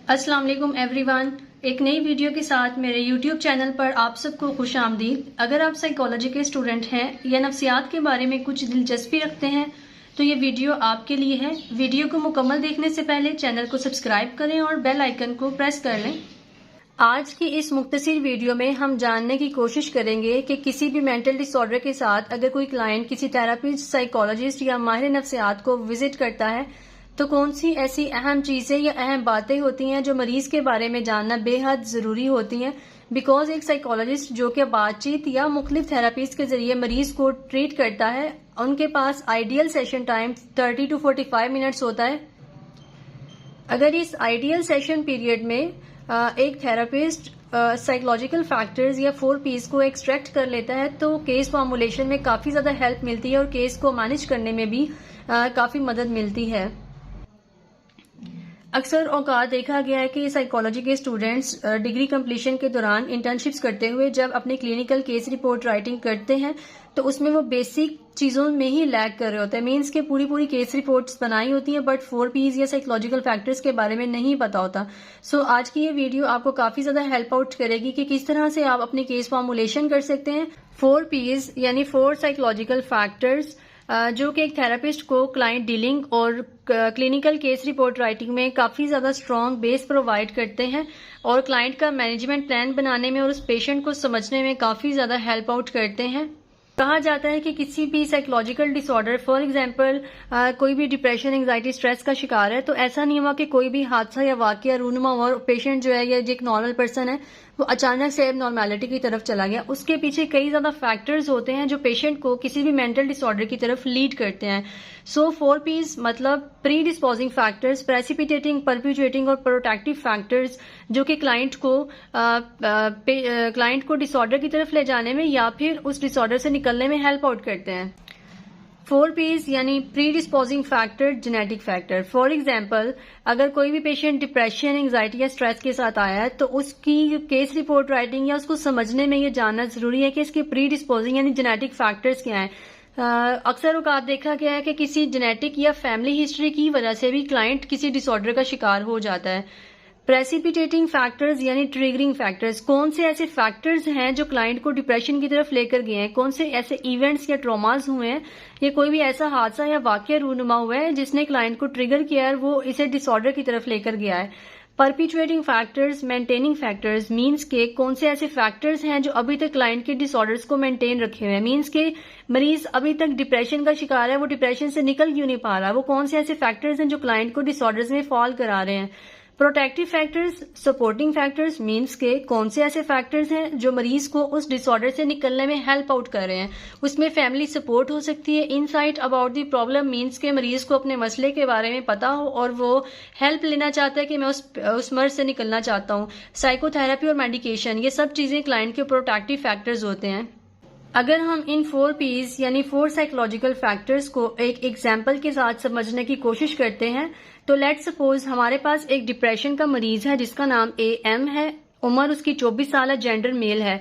अस्सलाम वालेकुम एवरीवन। एक नई वीडियो के साथ मेरे YouTube चैनल पर आप सबको खुश आमदीद। अगर आप साइकोलॉजी के स्टूडेंट हैं या नफ्सियात के बारे में कुछ दिलचस्पी रखते हैं तो ये वीडियो आपके लिए है। वीडियो को मुकम्मल देखने से पहले चैनल को सब्सक्राइब करें और बेल आइकन को प्रेस कर लें। आज की इस मुख्तसर वीडियो में हम जानने की कोशिश करेंगे कि किसी भी मेंटल डिसऑर्डर के साथ अगर कोई क्लाइंट किसी थेरापिस्ट, साइकोलॉजिस्ट या माहिर नफ्सियात को विजिट करता है तो कौन सी ऐसी अहम चीजें या अहम बातें होती हैं जो मरीज के बारे में जानना बेहद जरूरी होती हैं। बिकॉज एक साइकोलॉजिस्ट जो कि बातचीत या मुख्तलिफ थेरापीज के जरिए मरीज को ट्रीट करता है, उनके पास ideal session time 30 to 45 minutes होता है। अगर इस आइडियल सेशन पीरियड में एक थेरापिस्ट साइकोलॉजिकल फैक्टर्स या 4 P's को एक्सट्रैक्ट कर लेता है तो केस फॉर्मुलेशन में काफी ज्यादा हेल्प मिलती है और केस को मैनेज करने में भी काफी मदद मिलती है। अक्सर औकात देखा गया है कि साइकोलॉजी के स्टूडेंट्स डिग्री कंप्लीशन के दौरान इंटर्नशिप्स करते हुए जब अपनी क्लिनिकल केस रिपोर्ट राइटिंग करते हैं तो उसमें वो बेसिक चीजों में ही लैग कर रहे होते हैं। मीन्स के पूरी केस रिपोर्ट्स बनाई होती हैं बट 4 P's या साइकोलॉजिकल फैक्टर्स के बारे में नहीं पता होता। सो आज की ये वीडियो आपको काफी ज्यादा हेल्प आउट करेगी कि किस तरह से आप अपनी केस फॉर्मुलेशन कर सकते हैं। 4 P's यानी 4 साइकोलॉजिकल फैक्टर्स जो कि एक थेरापिस्ट को क्लाइंट डीलिंग और क्लिनिकल केस रिपोर्ट राइटिंग में काफी ज्यादा स्ट्रॉन्ग बेस प्रोवाइड करते हैं और क्लाइंट का मैनेजमेंट प्लान बनाने में और उस पेशेंट को समझने में काफी ज्यादा हेल्प आउट करते हैं। कहा जाता है कि किसी भी साइकोलॉजिकल डिसऑर्डर, फॉर एग्जांपल कोई भी डिप्रेशन, एंजाइटी, स्ट्रेस का शिकार है तो ऐसा नहीं हुआ कि कोई भी हादसा या वाकया रूनुमा हुआ और पेशेंट जो है या जो एक नॉर्मल पर्सन है वो अचानक से नॉर्मेलिटी की तरफ चला गया। उसके पीछे कई ज्यादा फैक्टर्स होते हैं जो पेशेंट को किसी भी मेंटल डिसऑर्डर की तरफ लीड करते हैं। सो 4 P's मतलब प्री डिस्पोजिंग फैक्टर्स, प्रेसिपिटेटिंग, परप्यूचुएटिंग और प्रोटेक्टिव फैक्टर्स जो कि क्लाइंट को डिसऑर्डर की तरफ ले जाने में या फिर उस डिसऑर्डर से निकलने में हेल्प आउट करते हैं। 4 P's यानी pre disposing factor, genetic factor. For example अगर कोई भी पेशेंट डिप्रेशन, एंजाइटी या स्ट्रेस के साथ आया है तो उसकी केस रिपोर्ट राइटिंग या उसको समझने में ये जानना जरूरी है कि इसके प्री डिस्पोजिंग यानी जेनेटिक फैक्टर्स क्या हैं। अक्सर औकात देखा गया है कि किसी जेनेटिक या फैमिली हिस्ट्री की वजह से भी क्लाइंट किसी डिसऑर्डर का शिकार हो जाता है। प्रेसिपिटेटिंग फैक्टर्स यानी ट्रिगरिंग फैक्टर्स, कौन से ऐसे फैक्टर्स हैं जो क्लाइंट को डिप्रेशन की तरफ लेकर गए हैं, कौन से ऐसे इवेंट्स या ट्रॉमास हुए हैं या कोई भी ऐसा हादसा या वाकया रूनुमा हुआ है जिसने क्लाइंट को ट्रिगर किया है, वो इसे डिसऑर्डर की तरफ लेकर गया है। परपिचुएटिंग फैक्टर्स, मेंटेनिंग फैक्टर्स, मीन्स के कौन से ऐसे फैक्टर्स हैं जो अभी तक क्लाइंट के डिसऑर्डर्स को मेंटेन रखे हुए हैं। मीन्स के मरीज अभी तक डिप्रेशन का शिकार है, वो डिप्रेशन से निकल क्यों नहीं पा रहा, वो कौन से ऐसे फैक्टर्स हैं जो क्लाइंट को डिसऑर्डर्स में फॉल करा रहे हैं। Protective factors, supporting factors, means के कौन से ऐसे फैक्टर्स हैं जो मरीज को उस डिसऑर्डर से निकलने में हेल्प आउट कर रहे हैं। उसमें फैमिली सपोर्ट हो सकती है, insight about the problem, means के मरीज को अपने मसले के बारे में पता हो और वो हेल्प लेना चाहता है कि मैं उस मर्ज से निकलना चाहता हूँ। साइकोथेरेपी और मेडिकेशन, ये सब चीजें क्लाइंट के प्रोटेक्टिव फैक्टर्स होते हैं। अगर हम इन 4 P's यानी 4 साइकोलॉजिकल फैक्टर्स को एक एग्जाम्पल के साथ समझने की कोशिश करते हैं तो लेट्स सपोज हमारे पास एक डिप्रेशन का मरीज है जिसका नाम AM है, उम्र उसकी 24 साल है, जेंडर मेल है।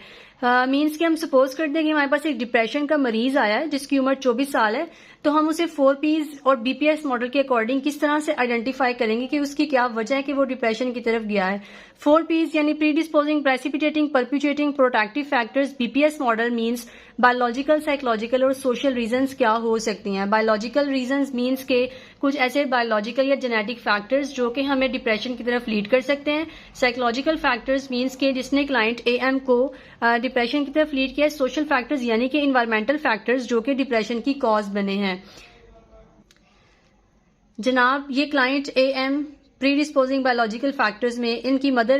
मीन्स कि हम सपोज करते हैं कि हमारे पास एक डिप्रेशन का मरीज आया है जिसकी उम्र 24 साल है तो हम उसे 4 P's और BPS मॉडल के अकॉर्डिंग किस तरह से आइडेंटिफाई करेंगे कि उसकी क्या वजह है कि वो डिप्रेशन की तरफ गया है। 4 P's यानी predisposing, precipitating, perpetuating, protective factors. BPS model means biological, psychological और सोशल रीजंस क्या हो सकती हैं। बायोलॉजिकल रीजंस मीन्स के कुछ ऐसे बायोलॉजिकल या जेनेटिक फैक्टर्स जो कि हमें डिप्रेशन की तरफ लीड कर सकते हैं। साइकोलॉजिकल फैक्टर्स मीन्स के जिसने क्लाइंट AM को डिप्रेशन की तरफ लीड किया है। सोशल फैक्टर्स यानी कि इन्वायरमेंटल फैक्टर्स जो कि डिप्रेशन की कॉज बने हैं। जनाब, ये client AM pre disposing biological factors में इनकी मदर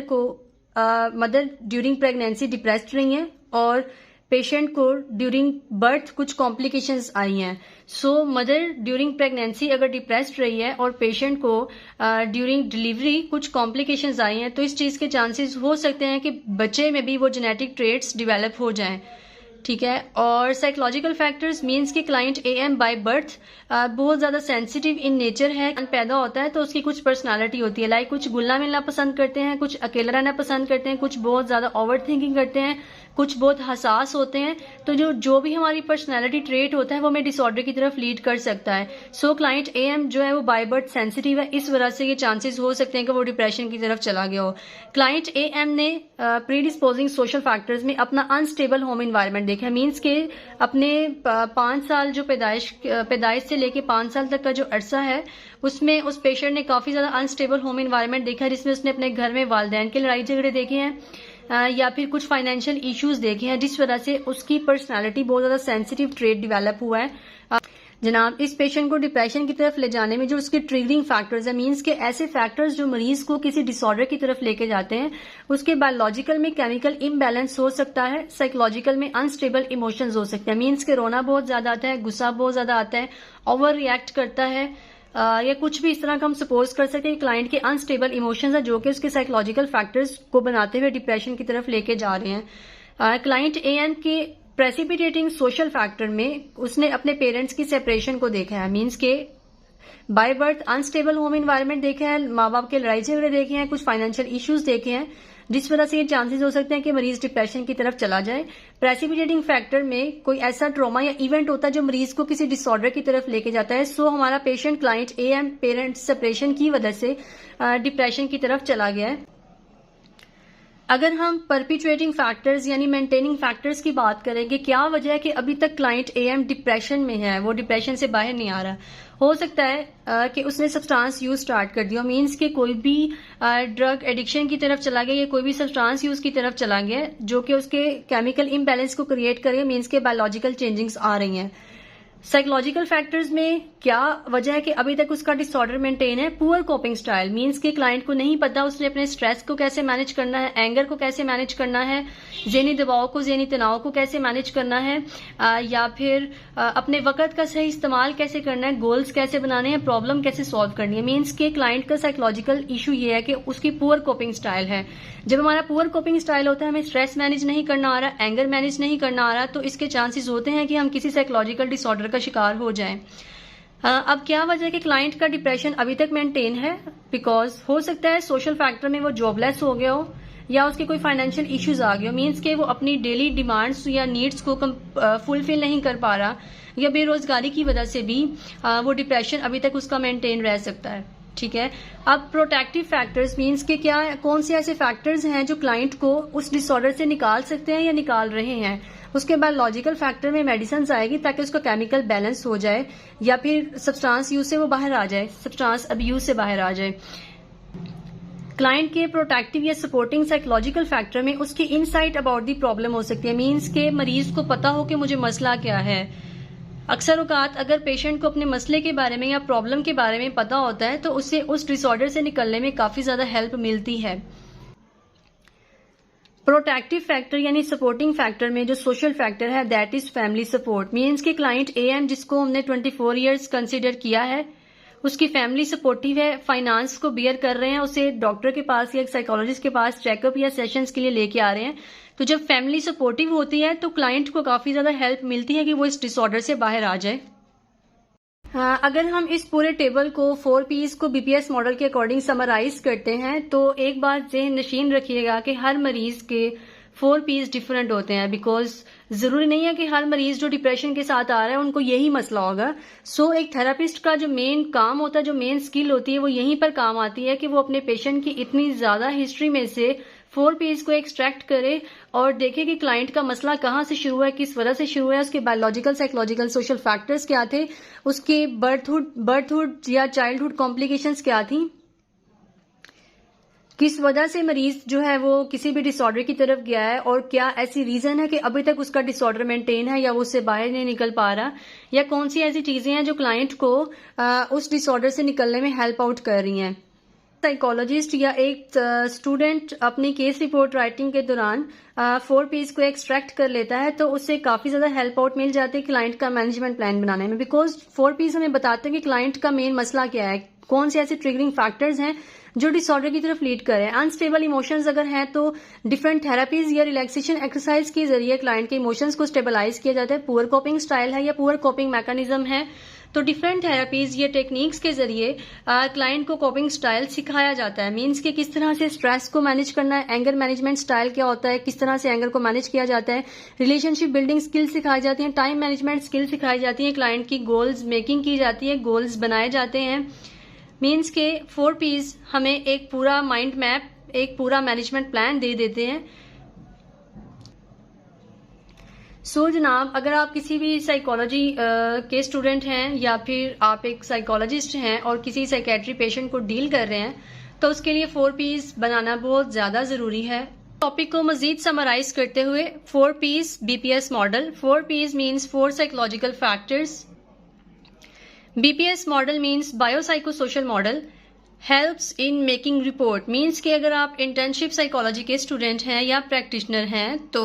ड्यूरिंग प्रेगनेंसी डिप्रेस्ड रही हैं और पेशेंट को ड्यूरिंग बर्थ कुछ कॉम्प्लिकेशंस आई हैं। सो मदर ड्यूरिंग प्रेगनेंसी अगर डिप्रेस्ड रही है और पेशेंट को ड्यूरिंग डिलीवरी कुछ कॉम्प्लिकेशंस आई हैं तो इस चीज के चांसेस हो सकते हैं कि बच्चे में भी वो जेनेटिक ट्रेट्स डिवेलप हो जाएं। ठीक है। और साइकोलॉजिकल फैक्टर्स मीन्स कि क्लाइंट AM बाय बर्थ बहुत ज्यादा सेंसिटिव इन नेचर है। पैदा होता है तो उसकी कुछ पर्सनालिटी होती है, लाइक कुछ घुलना मिलना पसंद करते हैं, कुछ अकेला रहना पसंद करते हैं, कुछ बहुत ज्यादा ओवर थिंकिंग करते हैं, कुछ बहुत हसास होते हैं, तो जो भी हमारी पर्सनैलिटी ट्रेट होता है वो हमें डिसऑर्डर की तरफ लीड कर सकता है। सो क्लाइंट AM जो है वो बाय बर्थ सेंसिटिव है, इस वजह से ये चांसेस हो सकते हैं कि वो डिप्रेशन की तरफ चला गया हो। क्लाइंट AM ने प्री डिस्पोजिंग सोशल फैक्टर्स में अपना अनस्टेबल होम इन्वायरमेंट देखा है, मीन्स के अपने 5 साल जो पैदाइश से लेके 5 साल तक का जो अरसा है उसमें उस पेशेंट ने काफी ज्यादा अनस्टेबल होम इन्वायरमेंट देखा है, जिसमें उसने अपने घर में वालिदैन के लड़ाई झगड़े देखे हैं या फिर कुछ फाइनेंशियल इश्यूज देखे हैं, जिस वजह से उसकी पर्सनालिटी बहुत ज्यादा सेंसिटिव ट्रेट डेवलप हुआ है। जनाब, इस पेशेंट को डिप्रेशन की तरफ ले जाने में जो उसके ट्रिगरिंग फैक्टर्स है, मींस के ऐसे फैक्टर्स जो मरीज को किसी डिसऑर्डर की तरफ लेके जाते हैं, उसके बायोलॉजिकल में केमिकल इम्बैलेंस हो सकता है, साइकोलॉजिकल में अनस्टेबल इमोशंस हो सकते हैं, मींस के रोना बहुत ज्यादा आता है, गुस्सा बहुत ज्यादा आता है, ओवर रिएक्ट करता है या कुछ भी इस तरह का हम सपोज कर सकते हैं कि क्लाइंट के अनस्टेबल इमोशंस है जो कि उसके साइकोलॉजिकल फैक्टर्स को बनाते हुए डिप्रेशन की तरफ लेके जा रहे हैं। क्लाइंट AM के प्रेसिपिटेटिंग सोशल फैक्टर में उसने अपने पेरेंट्स की सेपरेशन को देखा है, मींस के by birth unstable home environment देखा है, माँ बाप के लड़ाई झगड़े देखे हैं, कुछ फाइनेंशियल इश्यूज देखे हैं, जिस वजह से ये चांसेस हो सकते हैं कि मरीज डिप्रेशन की तरफ चला जाए। प्रेसिपिटेटिंग फैक्टर में कोई ऐसा ट्रॉमा या इवेंट होता है जो मरीज को किसी डिसऑर्डर की तरफ लेके जाता है। सो हमारा patient client AM parents separation की वजह से डिप्रेशन की तरफ चला गया है। अगर हम परपिचुएटिंग फैक्टर्स यानी मेंटेनिंग फैक्टर्स की बात करेंगे, क्या वजह है कि अभी तक क्लाइंट AM डिप्रेशन में है, वो डिप्रेशन से बाहर नहीं आ रहा। हो सकता है कि उसने सब्सटेंस यूज स्टार्ट कर दिया, मींस कि कोई भी ड्रग एडिक्शन की तरफ चला गया या कोई भी सब्सटेंस यूज की तरफ चला गया जो कि उसके केमिकल इम्बैलेंस को क्रिएट करे, मींस के बायोलॉजिकल चेंजिंग्स आ रही हैं। साइकोलॉजिकल फैक्टर्स में क्या वजह है कि अभी तक उसका डिसऑर्डर मेंटेन है, पुअर कोपिंग स्टाइल, मींस के क्लाइंट को नहीं पता उसने अपने स्ट्रेस को कैसे मैनेज करना है, एंगर को कैसे मैनेज करना है, ज़हनी दबाव को, ज़हनी तनाव को कैसे मैनेज करना है, या फिर अपने वक्त का सही इस्तेमाल कैसे करना है, गोल्स कैसे बनाने हैं, प्रॉब्लम कैसे सॉल्व करनी है। मींस के क्लाइंट का साइकोलॉजिकल इशू ये है कि उसकी पुअर कोपिंग स्टाइल है। जब हमारा पुअर कोपिंग स्टाइल होता है, हमें स्ट्रेस मैनेज नहीं करना आ रहा, एंगर मैनेज नहीं करना आ रहा, तो इसके चांसेस होते हैं कि हम किसी साइकोलॉजिकल डिसऑर्डर का शिकार हो जाएं। अब क्या वजह है कि क्लाइंट का डिप्रेशन अभी तक मेंटेन है? बिकॉज हो सकता है सोशल फैक्टर में वो जॉबलेस हो गया हो या उसके कोई फाइनेंशियल इश्यूज आ गए हो, मींस के वो अपनी डेली डिमांड्स या नीड्स को फुलफिल नहीं कर पा रहा, या बेरोजगारी की वजह से भी वो डिप्रेशन अभी तक उसका मेंटेन रह सकता है। ठीक है, अब प्रोटेक्टिव फैक्टर्स मींस के क्या है, कौन से ऐसे फैक्टर्स हैं जो क्लाइंट को उस डिसऑर्डर से निकाल सकते हैं या निकाल रहे हैं। उसके बाद लॉजिकल फैक्टर में मेडिसिन आएगी ताकि उसका केमिकल बैलेंस हो जाए या फिर सब्सटेंस यूज से वो बाहर आ जाए, सब्सटेंस अब्यूज से बाहर आ जाए। क्लाइंट के प्रोटेक्टिव या सपोर्टिंग साइकोलॉजिकल फैक्टर में उसकी इनसाइट अबाउट दी प्रॉब्लम हो सकती है, मींस के मरीज को पता हो कि मुझे मसला क्या है। अक्सर औकात अगर पेशेंट को अपने मसले के बारे में या प्रॉब्लम के बारे में पता होता है तो उससे उस डिसऑर्डर से निकलने में काफी ज्यादा हेल्प मिलती है। प्रोटेक्टिव फैक्टर यानी सपोर्टिंग फैक्टर में जो सोशल फैक्टर है that is family support, means के क्लाइंट AM जिसको हमने 24 इयर्स कंसीडर किया है उसकी फैमिली सपोर्टिव है, फाइनेंस को बियर कर रहे हैं, उसे डॉक्टर के पास या एक साइकोलॉजिस्ट के पास चेकअप या सेशंस के लिए लेके आ रहे हैं। तो जब फैमिली सपोर्टिव होती है तो क्लाइंट को काफी ज्यादा हेल्प मिलती है कि वो इस डिसऑर्डर से बाहर आ जाए। अगर हम इस पूरे टेबल को 4 P's को BPS मॉडल के अकॉर्डिंग समराइज करते हैं तो एक बात ज़हन नशीन रखिएगा कि हर मरीज के 4 P's डिफरेंट होते हैं, बिकॉज जरूरी नहीं है कि हर मरीज जो डिप्रेशन के साथ आ रहा है उनको यही मसला होगा। सो एक थेरापिस्ट का जो मेन काम होता है, जो मेन स्किल होती है, वो यहीं पर काम आती है कि वो अपने पेशेंट की इतनी ज्यादा हिस्ट्री में से 4 P's को एक्सट्रैक्ट करे और देखे कि क्लाइंट का मसला कहाँ से शुरू है, किस वजह से शुरू है, उसके बायोलॉजिकल, साइकोलॉजिकल, सोशल फैक्टर्स क्या थे, उसके बर्थहुड या चाइल्डहुड कॉम्प्लिकेशंस क्या थी, किस वजह से मरीज जो है वो किसी भी डिसऑर्डर की तरफ गया है और क्या ऐसी रीजन है कि अभी तक उसका डिसऑर्डर मेंटेन है या वो उससे बाहर नहीं निकल पा रहा, या कौन सी ऐसी चीजें हैं जो क्लाइंट को उस डिसऑर्डर से निकलने में हेल्प आउट कर रही हैं। साइकोलॉजिस्ट या एक स्टूडेंट अपनी केस रिपोर्ट राइटिंग के दौरान 4 P's को एक्सट्रैक्ट कर लेता है तो उससे काफी ज्यादा हेल्प आउट मिल जाती है क्लाइंट का मैनेजमेंट प्लान बनाने में, बिकॉज 4 P's हमें बताते हैं कि क्लाइंट का मेन मसला क्या है, कौन से ऐसे ट्रिगरिंग फैक्टर्स हैं जो डिसऑर्डर की तरफ लीड करे। अनस्टेबल इमोशंस अगर हैं तो डिफरेंट थेरापीज या रिलैक्सेशन एक्सरसाइज के जरिए क्लाइंट के इमोशंस को स्टेबलाइज किया जाता है। पुअर कोपिंग स्टाइल है या पुअर कोपिंग मैकेनिज्म है तो डिफरेंट थेरेपीज या टेक्निक्स के जरिए क्लाइंट को कोपिंग स्टाइल सिखाया जाता है। मीन्स कि किस तरह से स्ट्रेस को मैनेज करना है, एंगर मैनेजमेंट स्टाइल क्या होता है, किस तरह से एंगर को मैनेज किया जाता है, रिलेशनशिप बिल्डिंग स्किल सिखाई जाती है, टाइम मैनेजमेंट स्किल सिखाई जाती है, क्लाइंट की गोल्स मेकिंग की जाती है, गोल्स बनाए जाते हैं। मीन्स के 4 P's हमें एक पूरा माइंड मैप, एक पूरा मैनेजमेंट प्लान दे देते हैं। सो जनाब, अगर आप किसी भी साइकोलॉजी के स्टूडेंट हैं या फिर आप एक साइकोलॉजिस्ट हैं और किसी साइकेट्री पेशेंट को डील कर रहे हैं, तो उसके लिए 4 P's बनाना बहुत ज़्यादा ज़रूरी है। टॉपिक को मजीद समराइज करते हुए 4 P's BPS model. 4 P's means 4 psychological factors. BPS model means biopsychosocial model. Helps in making report means कि अगर आप इंटर्नशिप साइकोलॉजी के स्टूडेंट हैं या प्रैक्टिशनर हैं तो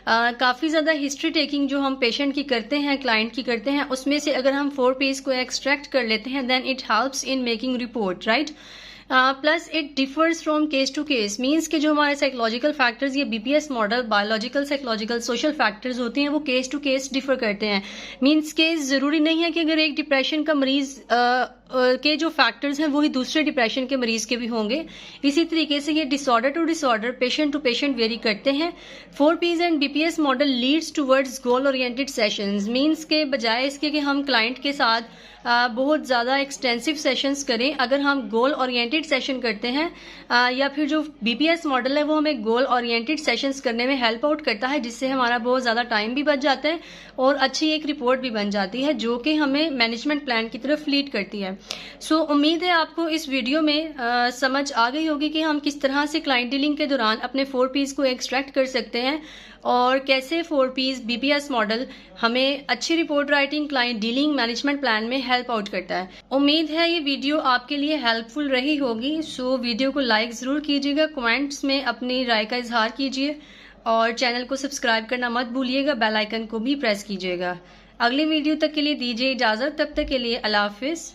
काफ़ी ज़्यादा हिस्ट्री टेकिंग जो हम पेशेंट की करते हैं, क्लाइंट की करते हैं, उसमें से अगर हम 4 P's को एक्सट्रैक्ट कर लेते हैं then it helps in making report, right. Plus it differs from case to case. Means के जो हमारे साइकोलॉजिकल फैक्टर्स या BPS model biological psychological social factors होते हैं वो केस टू केस डिफर करते हैं। मीन्स के ज़रूरी नहीं है कि अगर एक डिप्रेशन का मरीज के जो फैक्टर्स हैं वही दूसरे डिप्रेशन के मरीज के भी होंगे। इसी तरीके से ये disorder to disorder, patient to patient vary करते हैं। 4 P's and BPS model leads towards goal oriented sessions. Means के बजाय इसके कि हम क्लाइंट के साथ बहुत ज़्यादा एक्सटेंसिव सेशंस करें, अगर हम गोल ओरिएंटेड सेशन करते हैं या फिर जो BPS मॉडल है वो हमें गोल ओरिएंटेड सेशंस करने में हेल्प आउट करता है, जिससे हमारा बहुत ज़्यादा टाइम भी बच जाता है और अच्छी एक रिपोर्ट भी बन जाती है जो कि हमें मैनेजमेंट प्लान की तरफ लीड करती है। सो उम्मीद है आपको इस वीडियो में समझ आ गई होगी कि हम किस तरह से क्लाइंट डीलिंग के दौरान अपने 4 P's को एक्सट्रैक्ट कर सकते हैं और कैसे 4 P's BPS मॉडल हमें अच्छी report writing, client dealing, management plan में हेल्प आउट करता है। उम्मीद है ये वीडियो आपके लिए हेल्पफुल रही होगी। सो वीडियो को लाइक ज़रूर कीजिएगा, कमेंट्स में अपनी राय का इजहार कीजिए और चैनल को सब्सक्राइब करना मत भूलिएगा, बेल आइकन को भी प्रेस कीजिएगा। अगली वीडियो तक के लिए दीजिए इजाज़त, तब तक के लिए अल्लाह हाफिज़।